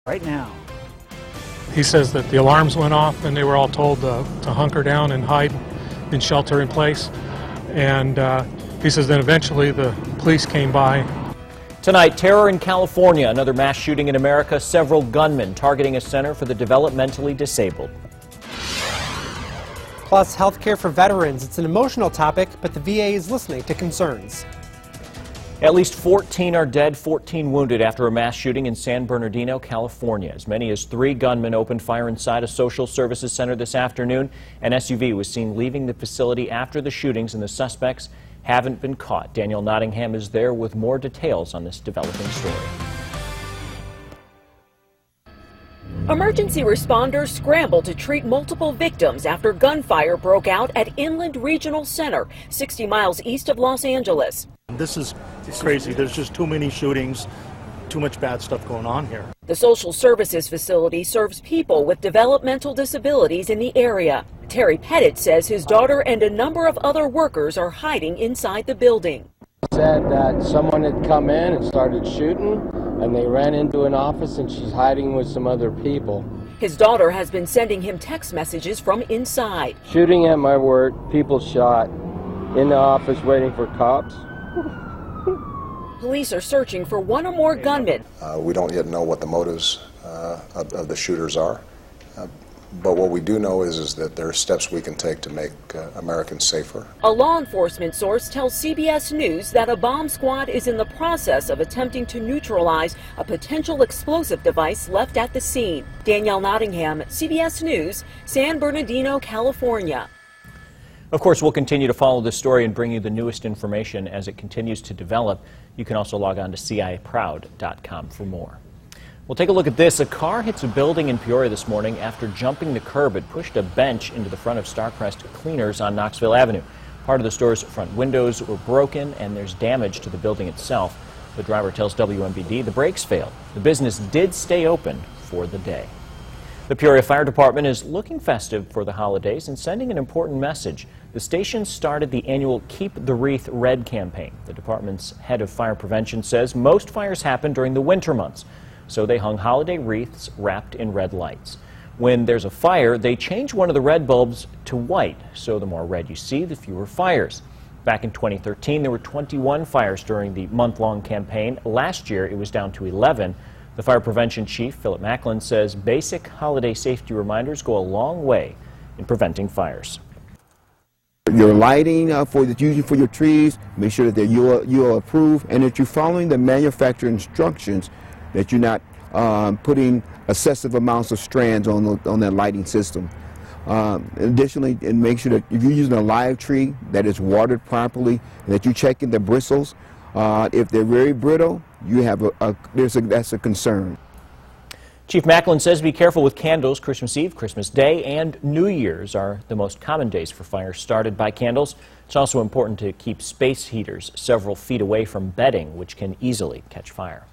right now. He says that the alarms went off and they were all told to hunker down and hide in shelter in place. And he says then eventually the police came by. Tonight, terror in California, another mass shooting in America, several gunmen targeting a center for the developmentally disabled. Plus, health care for veterans. It's an emotional topic, but the VA is listening to concerns. At least 14 are dead, 14 wounded after a mass shooting in San Bernardino, California. As many as 3 gunmen opened fire inside a social services center this afternoon. An SUV was seen leaving the facility after the shootings, and the suspects haven't been caught. Daniel Nottingham is there with more details on this developing story. Emergency responders scrambled to treat multiple victims after gunfire broke out at Inland Regional Center, 60 miles east of Los Angeles. This is crazy. There's just too many shootings, too much bad stuff going on here. The social services facility serves people with developmental disabilities in the area. Terry Pettit says his daughter and a number of other workers are hiding inside the building. Said that someone had come in and started shooting, and they ran into an office and she's hiding with some other people. His daughter has been sending him text messages from inside. Shooting at my work, people shot, in the office waiting for cops. Police are searching for one or more gunmen. We don't yet know what the motives of the shooters are, but what we do know is that there are steps we can take to make Americans safer. A law enforcement source tells CBS News that a bomb squad is in the process of attempting to neutralize a potential explosive device left at the scene. Danielle Nottingham, CBS News, San Bernardino, California. Of course, we'll continue to follow this story and bring you the newest information as it continues to develop. You can also log on to CIAproud.com for more. We'll take a look at this. A car hits a building in Peoria this morning after jumping the curb. It pushed a bench into the front of Starcrest Cleaners on Knoxville Avenue. Part of the store's front windows were broken and there's damage to the building itself. The driver tells WMBD the brakes failed. The business did stay open for the day. The Peoria Fire Department is looking festive for the holidays and sending an important message. The station started the annual Keep the Wreath Red campaign. The department's head of fire prevention says most fires happen during the winter months, so they hung holiday wreaths wrapped in red lights. When there's a fire, they change one of the red bulbs to white, so the more red you see, the fewer fires. Back in 2013, there were 21 fires during the month-long campaign. Last year, it was down to 11. The fire prevention chief, Philip Macklin, says basic holiday safety reminders go a long way in preventing fires. Your lighting using for your trees, make sure that you are approved and that you're following the manufacturer instructions, that you're not putting excessive amounts of strands on that lighting system. Additionally, and make sure that if you're using a live tree that is watered properly, and that you're checking the bristles. If they're very brittle, you have that's a concern. Chief Macklin says be careful with candles. Christmas Eve, Christmas Day, and New Year's are the most common days for fires started by candles. It's also important to keep space heaters several feet away from bedding, which can easily catch fire.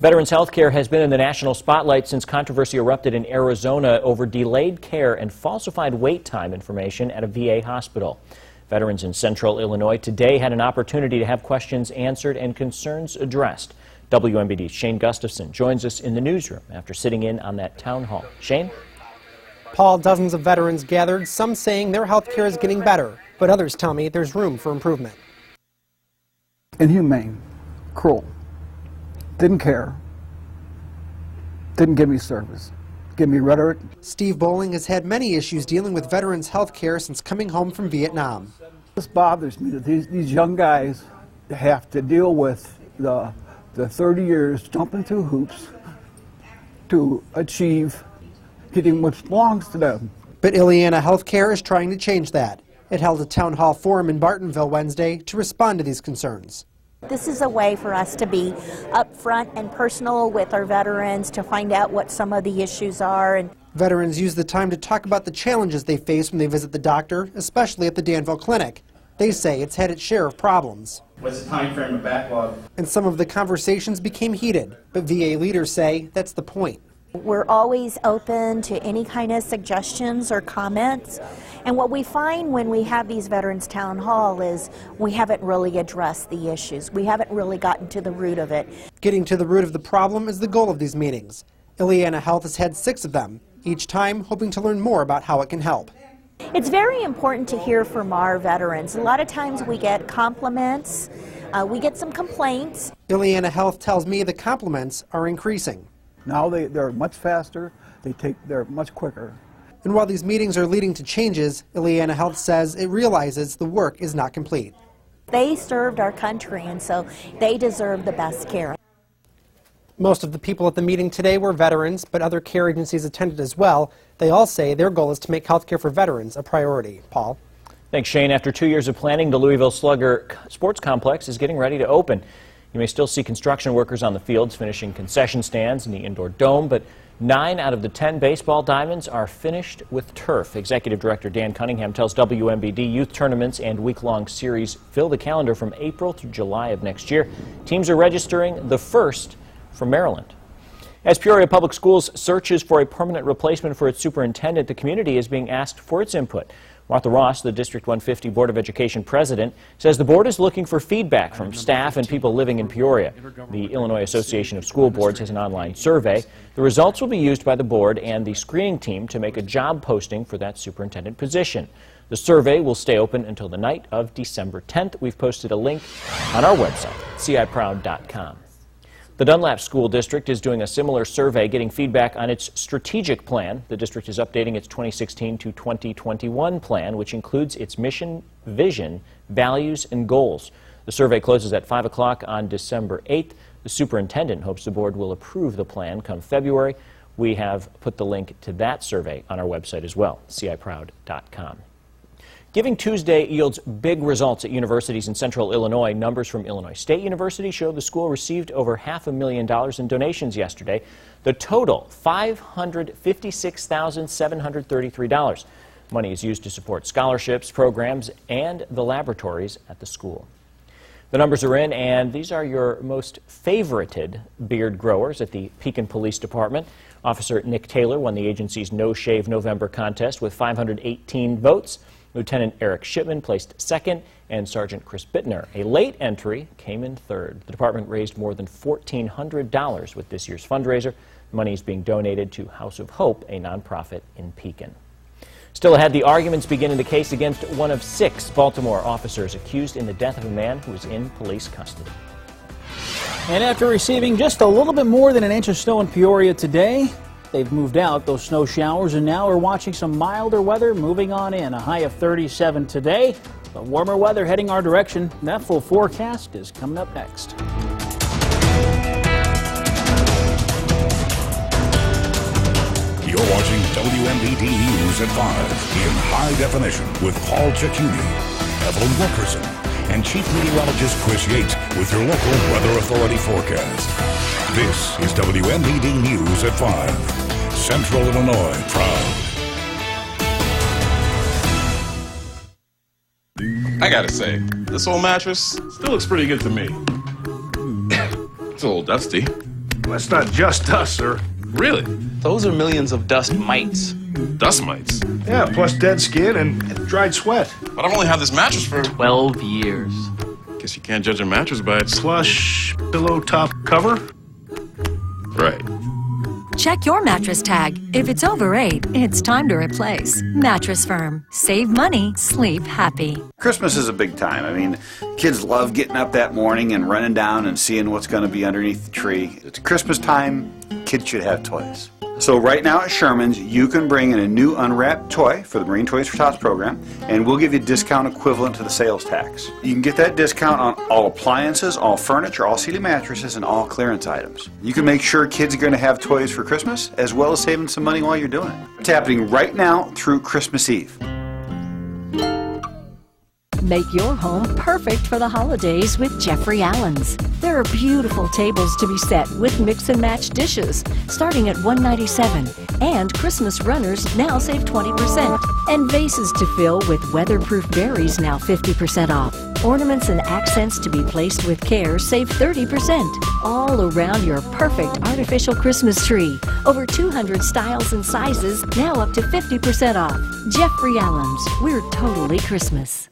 Veterans Health Care has been in the national spotlight since controversy erupted in Arizona over delayed care and falsified wait time information at a VA hospital. Veterans in Central Illinois today had an opportunity to have questions answered and concerns addressed. WMBD's Shane Gustafson joins us in the newsroom after sitting in on that town hall. Shane? Paul, dozens of veterans gathered, some saying their health care is getting better, but others tell me there's room for improvement. Inhumane, cruel, didn't care, didn't give me service. Give me rhetoric. Steve Bowling has had many issues dealing with veterans' health care since coming home from Vietnam. This bothers me that these young guys have to deal with the 30 years jumping through hoops to achieve getting what belongs to them. But Ileana Healthcare is trying to change that. It held a town hall forum in Bartonville Wednesday to respond to these concerns. This is a way for us to be upfront and personal with our veterans, to find out what some of the issues are. And veterans use the time to talk about the challenges they face when they visit the doctor, especially at the Danville Clinic. They say it's had its share of problems. What's the time frame of backlog? And some of the conversations became heated, but VA leaders say that's the point. We're always open to any kind of suggestions or comments. And what we find when we have these Veterans Town Hall is we haven't really addressed the issues. We haven't really gotten to the root of it. Getting to the root of the problem is the goal of these meetings. Illiana Health has had 6 of them, each time hoping to learn more about how it can help. It's very important to hear from our veterans. A lot of times we get compliments, we get some complaints. Illiana Health tells me the compliments are increasing. Now they're much faster, they're much quicker. And while these meetings are leading to changes, Illiana Health says it realizes the work is not complete. They served our country, and so they deserve the best care. Most of the people at the meeting today were veterans, but other care agencies attended as well. They all say their goal is to make health care for veterans a priority. Paul? Thanks, Shane. After 2 years of planning, the Louisville Slugger Sports Complex is getting ready to open. You may still see construction workers on the fields finishing concession stands in the indoor dome, but 9 out of the 10 baseball diamonds are finished with turf. Executive Director Dan Cunningham tells WMBD youth tournaments and week-long series fill the calendar from April through July of next year. Teams are registering the first from Maryland. As Peoria Public Schools searches for a permanent replacement for its superintendent, the community is being asked for its input. Martha Ross, the District 150 Board of Education president, says the board is looking for feedback from staff and people living in Peoria. The Illinois Association of School Boards has an online survey. The results will be used by the board and the screening team to make a job posting for that superintendent position. The survey will stay open until the night of December 10th. We've posted a link on our website, ciproud.com. The Dunlap School District is doing a similar survey, getting feedback on its strategic plan. The district is updating its 2016 to 2021 plan, which includes its mission, vision, values, and goals. The survey closes at 5 o'clock on December 8th. The superintendent hopes the board will approve the plan come February. We have put the link to that survey on our website as well, ciproud.com. Giving Tuesday yields big results at universities in central Illinois. Numbers from Illinois State University show the school received over $500,000 in donations yesterday. The total, $556,733. Money is used to support scholarships, programs, and the laboratories at the school. The numbers are in, and these are your most favorited beard growers at the Pekin Police Department. Officer Nick Taylor won the agency's No Shave November contest with 518 votes. Lieutenant Eric Shipman placed second, and Sergeant Chris Bittner, a late entry, came in third. The department raised more than $1,400 with this year's fundraiser. The money is being donated to House of Hope, a nonprofit in Pekin. Still ahead, the arguments begin in the case against one of 6 Baltimore officers accused in the death of a man who was in police custody. And after receiving just a little bit more than an inch of snow in Peoria today, they've moved out those snow showers and now are watching some milder weather moving on in. A high of 37 today, but warmer weather heading our direction. That full forecast is coming up next. You're watching WMBD News at 5 in high definition with Paul Ciacchini, Evelyn Wilkerson, and Chief Meteorologist Chris Yates with your local Weather Authority forecast. This is WMBD News at 5. Central Illinois proud. I gotta say, this old mattress still looks pretty good to me. It's a little dusty. Well, that's not just dust, sir. Really? Those are millions of dust mites. Dust mites? Yeah, plus dead skin and dried sweat. But I've only had this mattress for 12 years. Guess you can't judge a mattress by its plush pillow top cover. Right. Check your mattress tag. If it's over 8, it's time to replace. Mattress Firm. Save money, sleep happy. Christmas is a big time. I mean, kids love getting up that morning and running down and seeing what's going to be underneath the tree. It's Christmas time, kids should have toys. So right now at Sherman's, you can bring in a new unwrapped toy for the Marine Toys for Tots program, and we'll give you a discount equivalent to the sales tax. You can get that discount on all appliances, all furniture, all seating mattresses, and all clearance items. You can make sure kids are going to have toys for Christmas, as well as saving some money while you're doing it. It's happening right now through Christmas Eve. Make your home perfect for the holidays with Jeffrey Allen's. There are beautiful tables to be set with mix and match dishes starting at $197, and Christmas runners now save 20%, and vases to fill with weatherproof berries now 50% off. Ornaments and accents to be placed with care save 30%. All around your perfect artificial Christmas tree. Over 200 styles and sizes, now up to 50% off. Jeffrey Allen's. We're totally Christmas.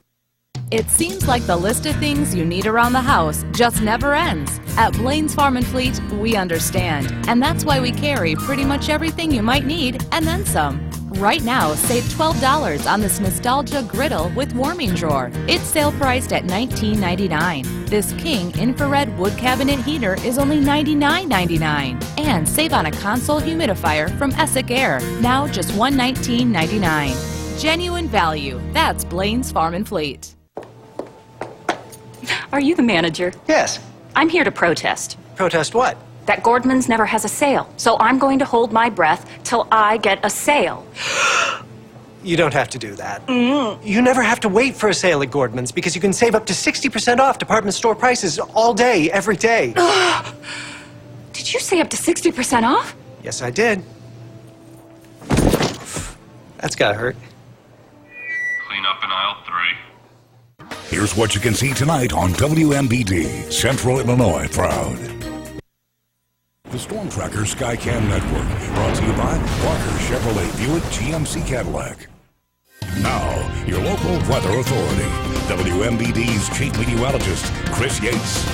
It seems like the list of things you need around the house just never ends. At Blaine's Farm and Fleet, we understand, and that's why we carry pretty much everything you might need and then some. Right now, save $12 on this Nostalgia griddle with warming drawer. It's sale priced at $19.99. This King infrared wood cabinet heater is only $99.99. And save on a console humidifier from Essic Air, now just $119.99. Genuine value. That's Blaine's Farm and Fleet. Are you the manager? Yes. I'm here to protest. Protest what? That Gordman's never has a sale, so I'm going to hold my breath till I get a sale. You don't have to do that. You never have to wait for a sale at Gordman's because you can save up to 60% off department store prices all day, every day. Did you say up to 60% off? Yes, I did. That's gotta hurt. Clean up in aisle 3. Here's what you can see tonight on WMBD, Central Illinois Proud. The Storm Tracker Skycam Network, brought to you by Walker Chevrolet Buick GMC Cadillac. Now, your local weather authority, WMBD's chief meteorologist, Chris Yates.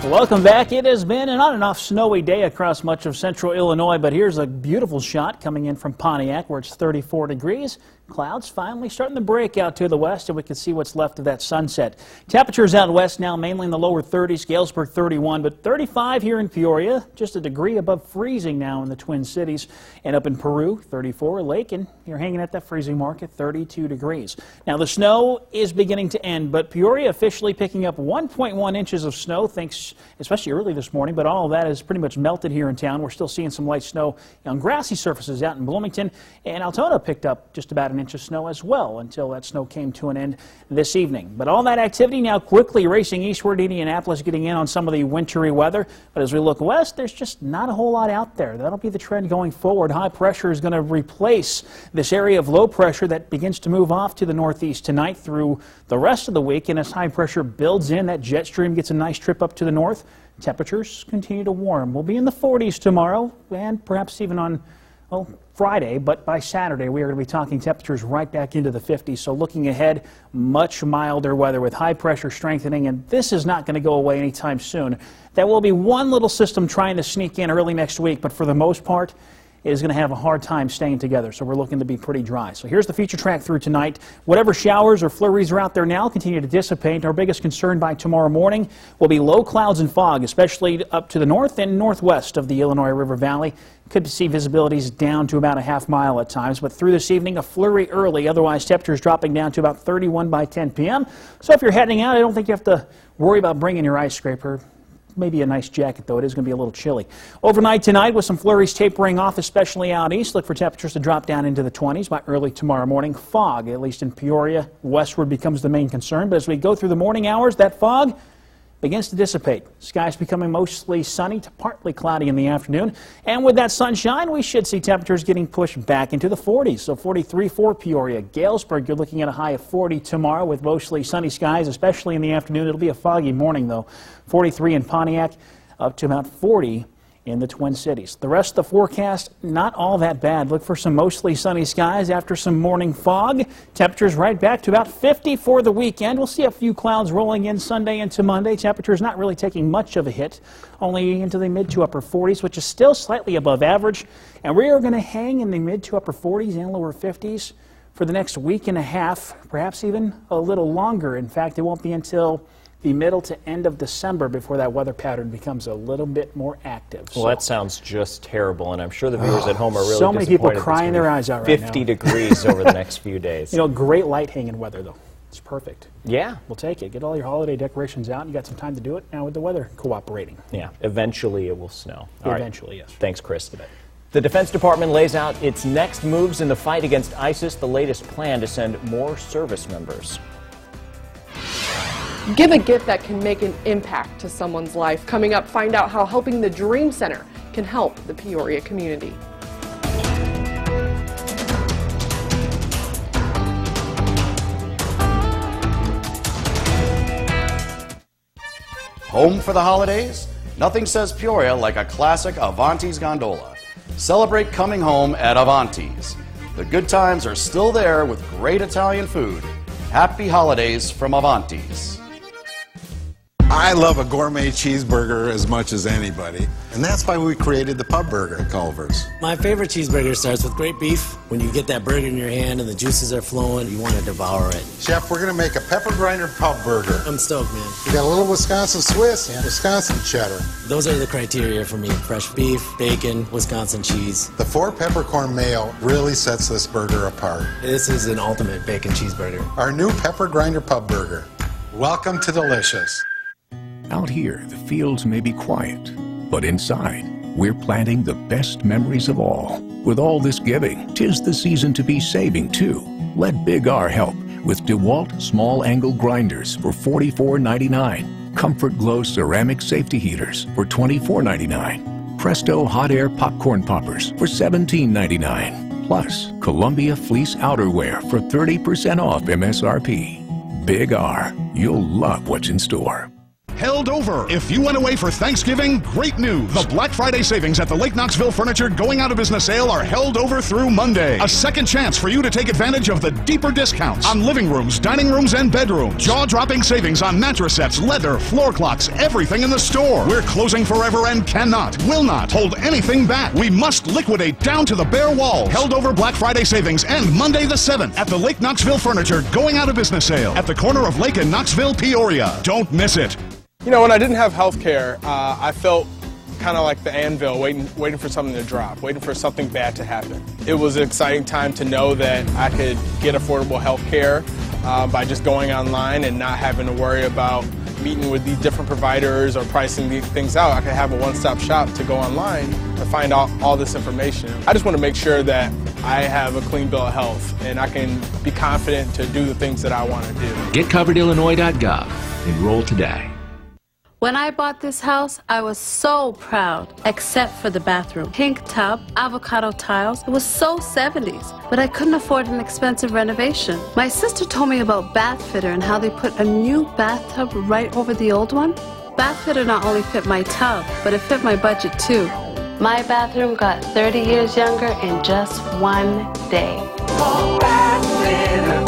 Welcome back. It has been an on and off snowy day across much of central Illinois, but here's a beautiful shot coming in from Pontiac where it's 34 degrees. Clouds finally starting to break out to the west, and we can see what's left of that sunset. Temperatures out west now mainly in the lower 30s, Galesburg 31, but 35 here in Peoria, just a degree above freezing now in the Twin Cities. And up in Peru, 34, Lake, and you're hanging at that freezing mark at 32 degrees. Now the snow is beginning to end, but Peoria officially picking up 1.1 inches of snow, thanks especially early this morning, but all of that is pretty much melted here in town. We're still seeing some light snow on grassy surfaces out in Bloomington, and Altona picked up just about an inch of snow as well until that snow came to an end this evening. But all that activity now quickly racing eastward. Indianapolis getting in on some of the wintry weather, but as we look west, there's just not a whole lot out there. That'll be the trend going forward. High pressure is going to replace this area of low pressure that begins to move off to the northeast tonight through the rest of the week, and as high pressure builds in, that jet stream gets a nice trip up to the north. Temperatures continue to warm. We'll be in the 40s tomorrow and perhaps even on, well, Friday, but by Saturday we are going to be talking temperatures right back into the 50s. So looking ahead, much milder weather with high pressure strengthening, and this is not going to go away anytime soon. There will be one little system trying to sneak in early next week, but for the most part, it is going to have a hard time staying together, so we're looking to be pretty dry. So here's the future track through tonight. Whatever showers or flurries are out there now continue to dissipate. Our biggest concern by tomorrow morning will be low clouds and fog, especially up to the north and northwest of the Illinois River Valley. Could see visibilities down to about a half mile at times, but through this evening, a flurry early. Otherwise, temperatures dropping down to about 31 by 10 p.m. So if you're heading out, I don't think you have to worry about bringing your ice scraper. Maybe a nice jacket, though. It is going to be a little chilly. Overnight tonight with some flurries tapering off, especially out east. Look for temperatures to drop down into the 20s by early tomorrow morning. Fog, at least in Peoria, westward becomes the main concern. But as we go through the morning hours, that fog begins to dissipate. Skies becoming mostly sunny to partly cloudy in the afternoon. And with that sunshine, we should see temperatures getting pushed back into the 40s. So 43 for Peoria. Galesburg, you're looking at a high of 40 tomorrow with mostly sunny skies, especially in the afternoon. It'll be a foggy morning, though. 43 in Pontiac, up to about 40 in the Twin Cities. The rest of the forecast, not all that bad. Look for some mostly sunny skies after some morning fog. Temperatures right back to about 50 for the weekend. We'll see a few clouds rolling in Sunday into Monday. Temperatures not really taking much of a hit, only into the mid to upper 40s, which is still slightly above average. And we are going to hang in the mid to upper 40s and lower 50s for the next week and a half, perhaps even a little longer. In fact, it won't be until the middle to end of December before that weather pattern becomes a little bit more active. Well, that sounds just terrible, and I'm sure the viewers at home are really so many people disappointed. crying their eyes out right now. 50 degrees over the next few days. You know, great light hanging weather, though. It's perfect. Yeah. We'll take it. Get all your holiday decorations out. You got some time to do it now with the weather cooperating. Yeah. Eventually it will snow. Eventually, yes. Thanks, Chris. The Defense Department lays out its next moves in the fight against ISIS, the latest plan to send more service members. Give a gift that can make an impact to someone's life. Coming up, find out how helping the Dream Center can help the Peoria community. Home for the holidays? Nothing says Peoria like a classic Avanti's gondola. Celebrate coming home at Avanti's. The good times are still there with great Italian food. Happy holidays from Avanti's. I love a gourmet cheeseburger as much as anybody, and that's why we created the Pub Burger at Culver's. My favorite cheeseburger starts with great beef. When you get that burger in your hand and the juices are flowing, you want to devour it. Chef, we're going to make a pepper grinder Pub Burger. I'm stoked, man. We got a little Wisconsin Swiss and Wisconsin cheddar. Those are the criteria for me. Fresh beef, bacon, Wisconsin cheese. The 4 peppercorn mayo really sets this burger apart. This is an ultimate bacon cheeseburger. Our new pepper grinder Pub Burger. Welcome to Delicious. Out here, the fields may be quiet, but inside, we're planting the best memories of all. With all this giving, 'tis the season to be saving too. Let Big R help with DeWalt small angle grinders for $44.99, Comfort Glow ceramic safety heaters for $24.99, Presto hot air popcorn poppers for $17.99, plus Columbia fleece outerwear for 30% off MSRP. Big R, you'll love what's in store. Held over. If you went away for Thanksgiving, great news. The Black Friday savings at the Lake Knoxville Furniture going out of business sale are held over through Monday. A second chance for you to take advantage of the deeper discounts on living rooms, dining rooms, and bedrooms. Jaw-dropping savings on mattress sets, leather, floor clocks, everything in the store. We're closing forever and cannot, will not hold anything back. We must liquidate down to the bare walls. Held over Black Friday savings end Monday the 7th at the Lake Knoxville Furniture going out of business sale at the corner of Lake and Knoxville, Peoria. Don't miss it. You know, when I didn't have health care, I felt kind of like the anvil, waiting for something to drop, waiting for something bad to happen. It was an exciting time to know that I could get affordable health care by just going online and not having to worry about meeting with these different providers or pricing these things out. I could have a one-stop shop to go online and find out all this information. I just want to make sure that I have a clean bill of health and I can be confident to do the things that I want to do. GetCoveredIllinois.gov. Enroll today. When I bought this house, I was so proud, except for the bathroom. Pink tub, avocado tiles. It was so 70s, but I couldn't afford an expensive renovation. My sister told me about Bathfitter and how they put a new bathtub right over the old one. Bathfitter not only fit my tub, but it fit my budget too. My bathroom got 30 years younger in just one day. Bathfitter,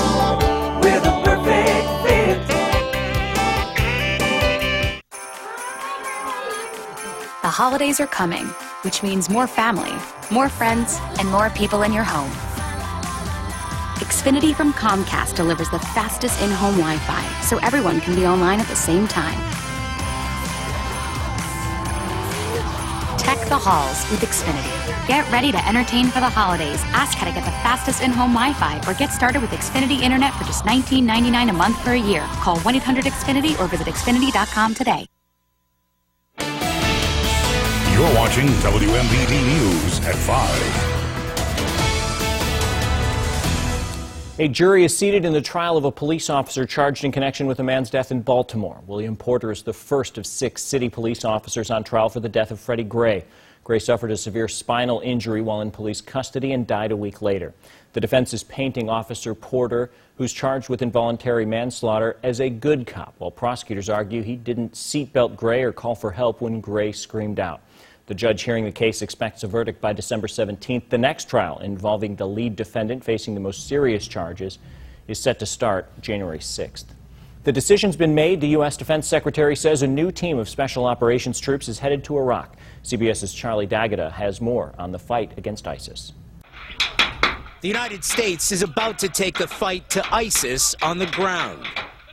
we're the perfect fit. The holidays are coming, which means more family, more friends, and more people in your home. Xfinity from Comcast delivers the fastest in-home Wi-Fi, so everyone can be online at the same time. Tech the halls with Xfinity. Get ready to entertain for the holidays. Ask how to get the fastest in-home Wi-Fi or get started with Xfinity Internet for just $19.99 a month for a year. Call 1-800-XFINITY or visit Xfinity.com today. You're watching WMBD News at 5. A jury is seated in the trial of a police officer charged in connection with a man's death in Baltimore. William Porter is the first of 6 city police officers on trial for the death of Freddie Gray. Gray suffered a severe spinal injury while in police custody and died a week later. The defense is painting Officer Porter, who's charged with involuntary manslaughter, as a good cop, while prosecutors argue he didn't seatbelt Gray or call for help when Gray screamed out. The judge hearing the case expects a verdict by December 17th. The next trial, involving the lead defendant facing the most serious charges, is set to start January 6th. The decision's been made. The U.S. Defense Secretary says a new team of special operations troops is headed to Iraq. CBS's Charlie D'Agata has more on the fight against ISIS. The United States is about to take the fight to ISIS on the ground.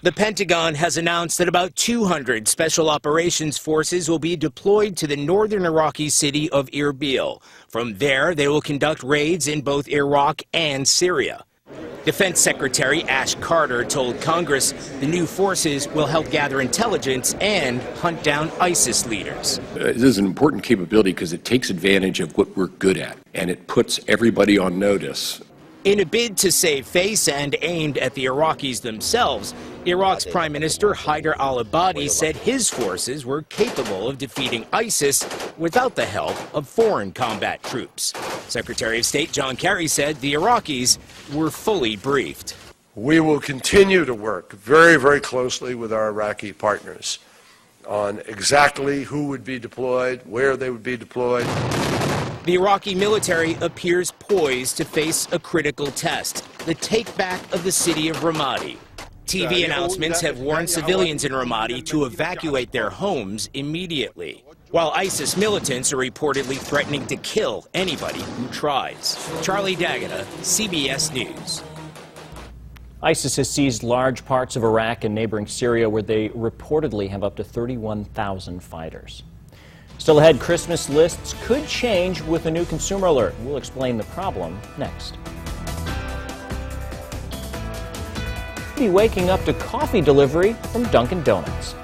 The Pentagon has announced that about 200 special operations forces will be deployed to the northern Iraqi city of Erbil. From there, they will conduct raids in both Iraq and Syria. Defense Secretary Ash Carter told Congress the new forces will help gather intelligence and hunt down ISIS leaders. This is an important capability because it takes advantage of what we're good at, and it puts everybody on notice. In a bid to save face and aimed at the Iraqis themselves, Iraq's Prime Minister Haider al-Abadi said his forces were capable of defeating ISIS without the help of foreign combat troops. Secretary of State John Kerry said the Iraqis were fully briefed. We will continue to work very, very closely with our Iraqi partners on exactly who would be deployed, where they would be deployed. The Iraqi military appears poised to face a critical test, the take-back of the city of Ramadi. TV announcements have warned civilians in Ramadi to evacuate their homes immediately, while ISIS militants are reportedly threatening to kill anybody who tries. Charlie D'Agata, CBS News. ISIS has seized large parts of Iraq and neighboring Syria, where they reportedly have up to 31,000 fighters. Still ahead, Christmas lists could change with a new consumer alert. We'll explain the problem next. Be waking up to coffee delivery from Dunkin' Donuts.